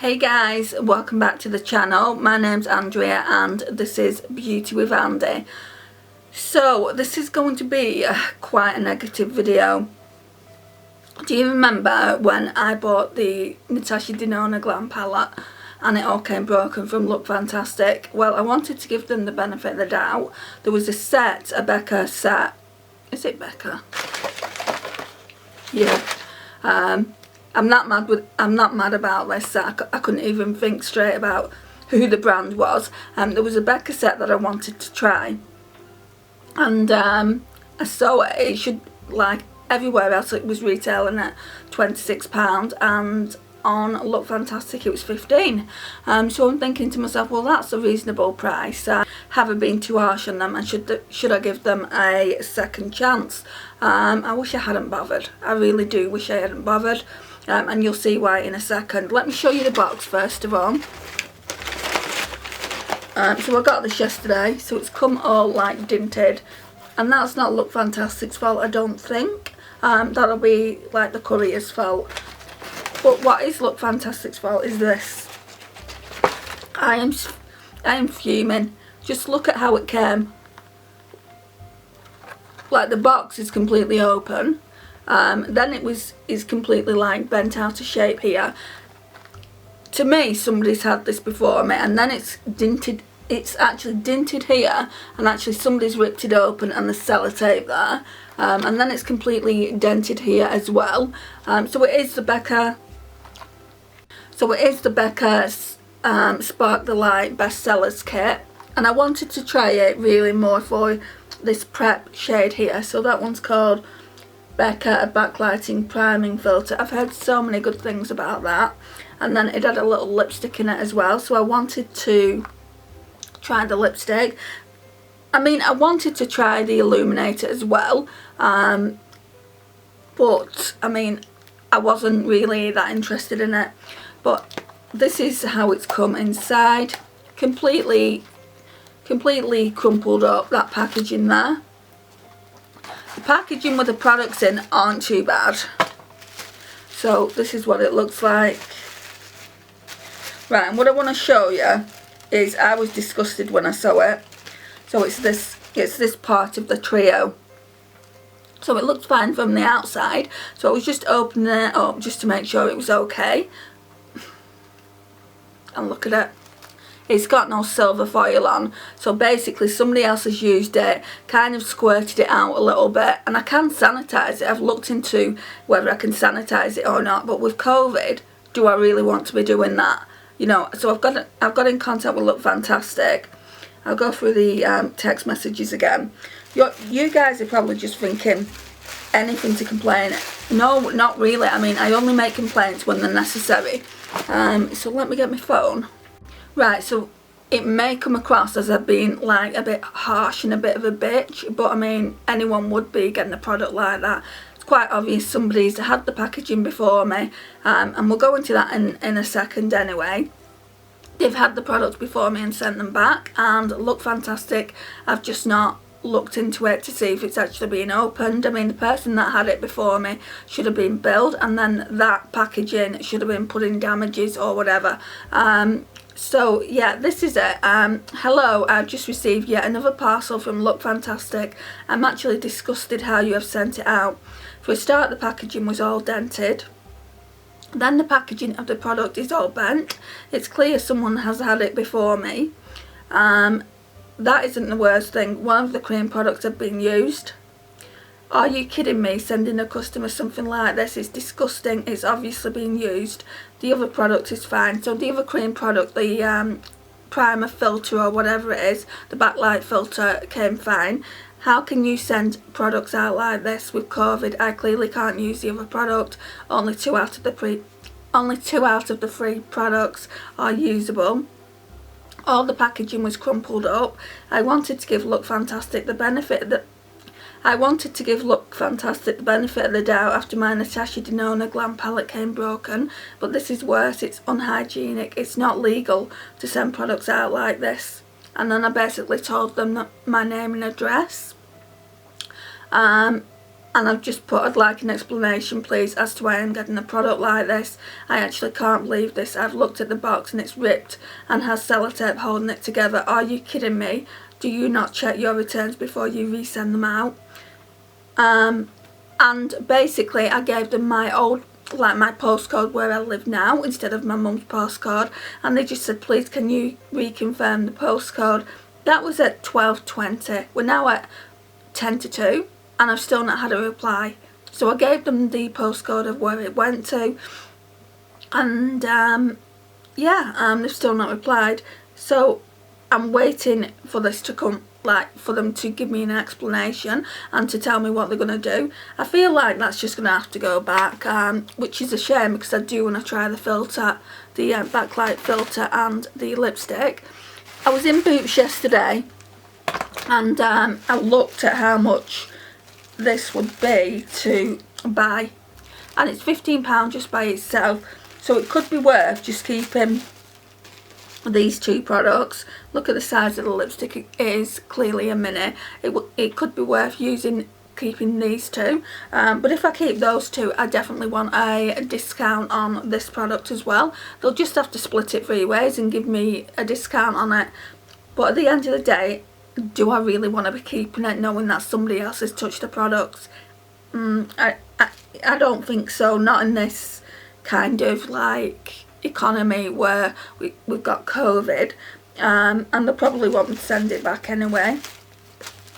Hey guys, welcome back to the channel. My name's Andrea and this is Beauty with Andy. So this is going to be quite a negative video. Do you remember when I bought the Natasha Denona Glam palette and it all came broken from Look Fantastic? Well, I wanted to give them the benefit of the doubt. There was a Becca set. Is it Becca? Yeah. I'm not mad about this. I couldn't even think straight about who the brand was. There was a Becca set that I wanted to try, and I saw it. It should, like everywhere else, it was retailing at £26, and on Look Fantastic it was 15. So I'm thinking to myself, well, that's a reasonable price. Haven't been too harsh on them, and should I give them a second chance? I wish I hadn't bothered. I really do wish I hadn't bothered. And you'll see why in a second. Let me show you the box first of all. So I got this yesterday, so it's come all like dinted, and that's not Look Fantastic's fault, I don't think. That'll be like the courier's fault. But what is Look Fantastic's fault is this. I am fuming. Just look at how it came. Like, the box is completely open. Then is completely like bent out of shape here. To me, somebody's had this before me, and then it's dinted. It's actually dinted here, and actually somebody's ripped it open and the sellotape there, and then it's completely dented here as well. So it is the Becca. So it is the Becca Spark the Light Bestsellers kit, and I wanted to try it really more for this prep shade here. So that one's called Becca, a backlighting priming filter. I've heard so many good things about that, and then it had a little lipstick in it as well, so I wanted to try the lipstick. I mean, I wanted to try the illuminator as well, but I mean, I wasn't really that interested in it. But this is how it's come inside, completely crumpled up, that packaging there. The packaging with the products in aren't too bad. So this is what it looks like. Right, and what I want to show you is, I was disgusted when I saw it. So it's this part of the trio. So it looks fine from the outside. So I was just opening it up just to make sure it was okay. And look at it. It's got no silver foil on, so basically somebody else has used it, kind of squirted it out a little bit, and I can sanitize it. I've looked into whether I can sanitize it or not, but with COVID, do I really want to be doing that? You know, so I've got in contact with Look Fantastic. I'll go through the text messages again. You guys are probably just thinking anything to complain. No, not really. I mean, I only make complaints when they're necessary. So let me get my phone. Right, so it may come across as I've been like a bit harsh and a bit of a bitch, but I mean, anyone would be getting a product like that. It's quite obvious somebody's had the packaging before me, and we'll go into that in a second anyway. They've had the products before me and sent them back, and Look Fantastic, I've just not looked into it to see if it's actually been opened. I mean, the person that had it before me should have been billed, and then that packaging should have been put in damages or whatever. So yeah, this is it. Hello, I've just received yet another parcel from Look Fantastic. I'm actually disgusted how you have sent it out. For a start, the packaging was all dented. Then the packaging of the product is all bent. It's clear someone has had it before me. That isn't the worst thing. One of the cream products have been used. Are you kidding me? Sending a customer something like this is disgusting. It's obviously been used. The other product is fine. So the other cream product, the primer filter or whatever it is, the backlight filter, came fine. How can you send products out like this with COVID? I clearly can't use the other product. Only two out of the three products are usable. All the packaging was crumpled up. I wanted to give Look Fantastic the benefit of the doubt after my Natasha Denona Glam palette came broken, but this is worse. It's unhygienic. It's not legal to send products out like this. And then I basically told them that my name and address. and I've just put, I'd like an explanation please as to why I'm getting a product like this. I actually can't believe this. I've looked at the box and it's ripped and has sellotape holding it together. Are you kidding me? Do you not check your returns before you resend them out? And basically I gave them my old, like my postcode where I live now instead of my mum's postcode, and they just said, please can you reconfirm the postcode. That was at 12:20. We're now at 10 to 2 and I've still not had a reply. So I gave them the postcode of where it went to, and they've still not replied. So I'm waiting for this to come, like for them to give me an explanation and to tell me what they're going to do. I feel like that's just going to have to go back, which is a shame because I do want to try the filter, the backlight filter and the lipstick. I was in Boots yesterday and I looked at how much this would be to buy, and it's £15 just by itself, so it could be worth just keeping these two products. Look at the size of the lipstick, it is clearly a mini. It could be worth keeping these two, but if I keep those two I definitely want a discount on this product as well. They'll just have to split it 3 ways and give me a discount on it, but at the end of the day, do I really want to be keeping it knowing that somebody else has touched the products? I don't think so, not in this kind of like economy where we've got COVID, and they'll probably want me to send it back anyway.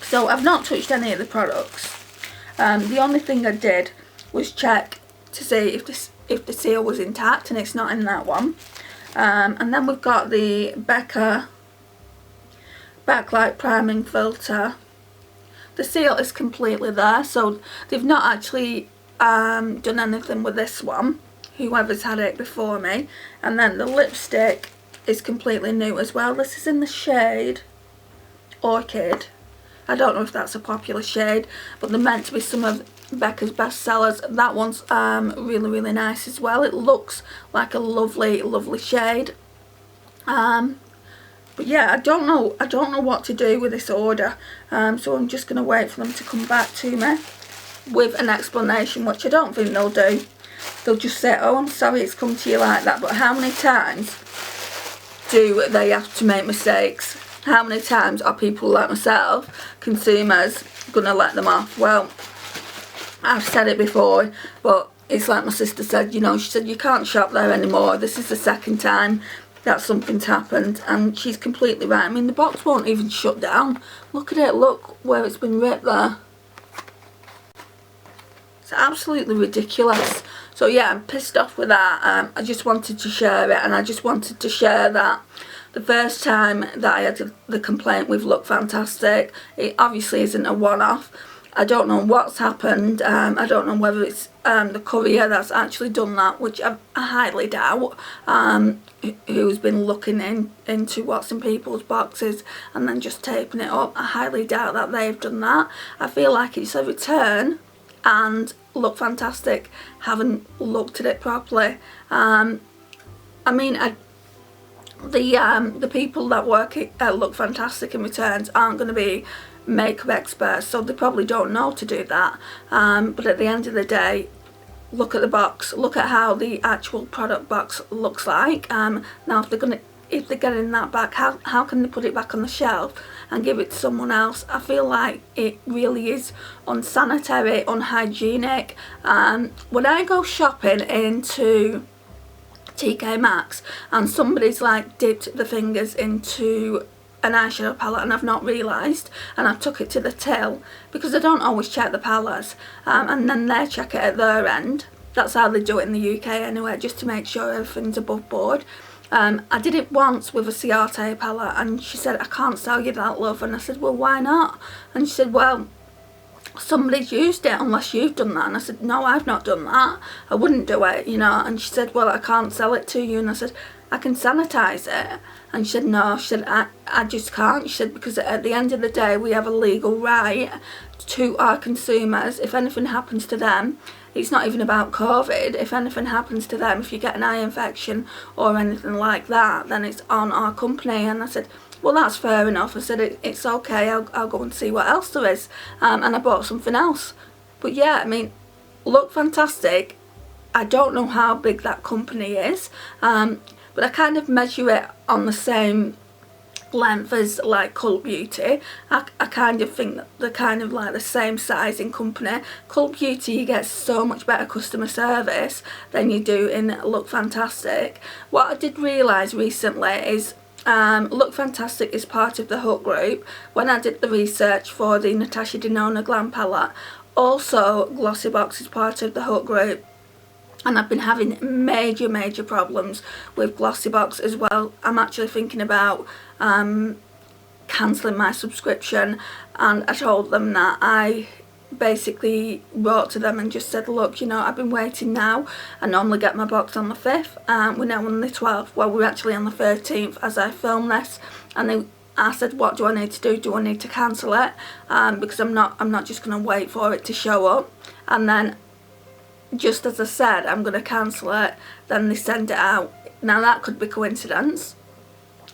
So I've not touched any of the products. The only thing I did was check to see if the seal was intact, and it's not in that one. And then we've got the Becca Backlight Priming Filter. The seal is completely there, so they've not actually done anything with this one, whoever's had it before me. And then the lipstick is completely new as well. This is in the shade Orchid. I don't know if that's a popular shade, but they're meant to be some of Becca's best sellers. That one's really, really nice as well. It looks like a lovely, lovely shade. But yeah, I don't know what to do with this order, so I'm just going to wait for them to come back to me with an explanation, which I don't think they'll do. They'll just say, oh, I'm sorry it's come to you like that. But how many times do they have to make mistakes? How many times are people like myself, consumers, going to let them off? Well, I've said it before, but it's like my sister said, you know, she said you can't shop there anymore. This is the second time that something's happened, and she's completely right. I mean, the box won't even shut down. Look at it, look where it's been ripped there. It's absolutely ridiculous. So yeah, I'm pissed off with that. I just wanted to share it, and I just wanted to share that the first time that I had the complaint with Look Fantastic, it obviously isn't a one-off. I don't know what's happened. I don't know whether it's the courier that's actually done that, which I highly doubt, who's been looking into what's in people's boxes and then just taping it up. I highly doubt that they've done that. I feel like it's a return and Look Fantastic haven't looked at it properly. I mean, the people that work at Look Fantastic in returns aren't going to be makeup experts, so they probably don't know to do that. But at the end of the day, look at the box, look at how the actual product box looks like. Now if they're getting that back, how can they put it back on the shelf and give it to someone else? I feel like it really is unsanitary, unhygienic. When I go shopping into TK Maxx and somebody's like dipped the fingers into an eyeshadow palette and I've not realised, and I've took it to the till, because I don't always check the palettes, and then they check it at their end. That's how they do it in the UK anyway, just to make sure everything's above board. I did it once with a Ciate palette and she said, I can't sell you that, love. And I said, well, why not? And she said, well, somebody's used it unless you've done that. And I said, no, I've not done that, I wouldn't do it, you know. And she said, well, I can't sell it to you. And I said, I can sanitize it. And she said, no, she said, I just can't. She said, because at the end of the day we have a legal right to our consumers. If anything happens to them, it's not even about COVID, if anything happens to them, if you get an eye infection or anything like that, then it's on our company. And I said, well, that's fair enough. I said, it's okay, I'll go and see what else there is. And I bought something else. But yeah, I mean, Look Fantastic, I don't know how big that company is, but I kind of measure it on the same length as like Cult Beauty. I kind of think that they're kind of like the same size in company. Cult Beauty, you get so much better customer service than you do in Look Fantastic. What I did realise recently is Look Fantastic is part of the Hut group. When I did the research for the Natasha Denona Glam palette, also Glossybox is part of the Hut group. And I've been having major problems with Glossybox as well. I'm actually thinking about cancelling my subscription, and I told them that I basically wrote to them and just said, look, you know, I've been waiting now. I normally get my box on the 5th, we're now on the 12th. Well, we're actually on the 13th as I film this, and I said, what do I need to do? Do I need to cancel it? Because I'm not just going to wait for it to show up. And then, just as I said, I'm going to cancel it, then they send it out. Now that could be coincidence.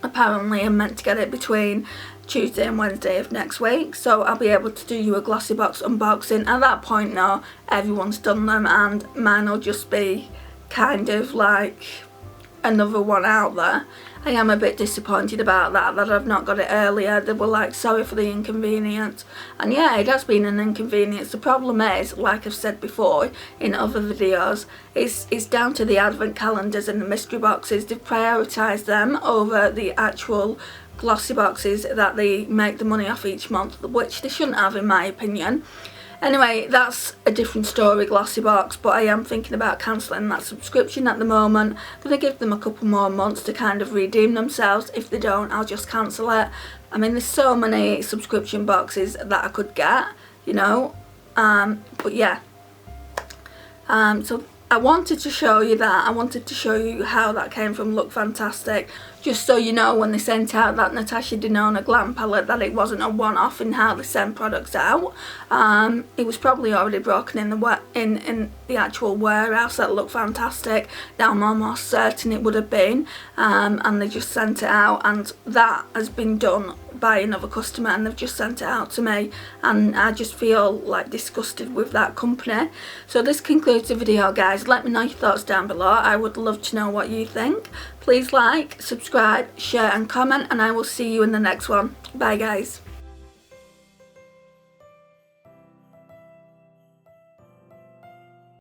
Apparently I'm meant to get it between Tuesday and Wednesday of next week, so I'll be able to do you a Glossybox unboxing. At that point now, everyone's done them, and mine will just be kind of like another one out there. I am a bit disappointed about that I've not got it earlier. They were like, sorry for the inconvenience. And yeah, it has been an inconvenience. The problem is, like I've said before in other videos, it's down to the advent calendars and the mystery boxes. They've prioritised them over the actual glossy boxes that they make the money off each month, which they shouldn't have, in my opinion. Anyway, that's a different story, Glossybox, but I am thinking about cancelling that subscription at the moment. I'm going to give them a couple more months to kind of redeem themselves. If they don't, I'll just cancel it. I mean, there's so many subscription boxes that I could get, you know, but yeah. So I wanted to show you that. I wanted to show you how that came from Look Fantastic. Just so you know, when they sent out that Natasha Denona Glam palette, that it wasn't a one-off in how they send products out. It was probably already broken in the actual warehouse at Look Fantastic. Now I'm almost certain it would have been. And they just sent it out, and that has been done by another customer, and they've just sent it out to me, and I just feel like disgusted with that company. So this concludes the video, guys. Let me know your thoughts down below. I would love to know what you think. Please like, subscribe, share and comment, and I will see you in the next one. Bye guys.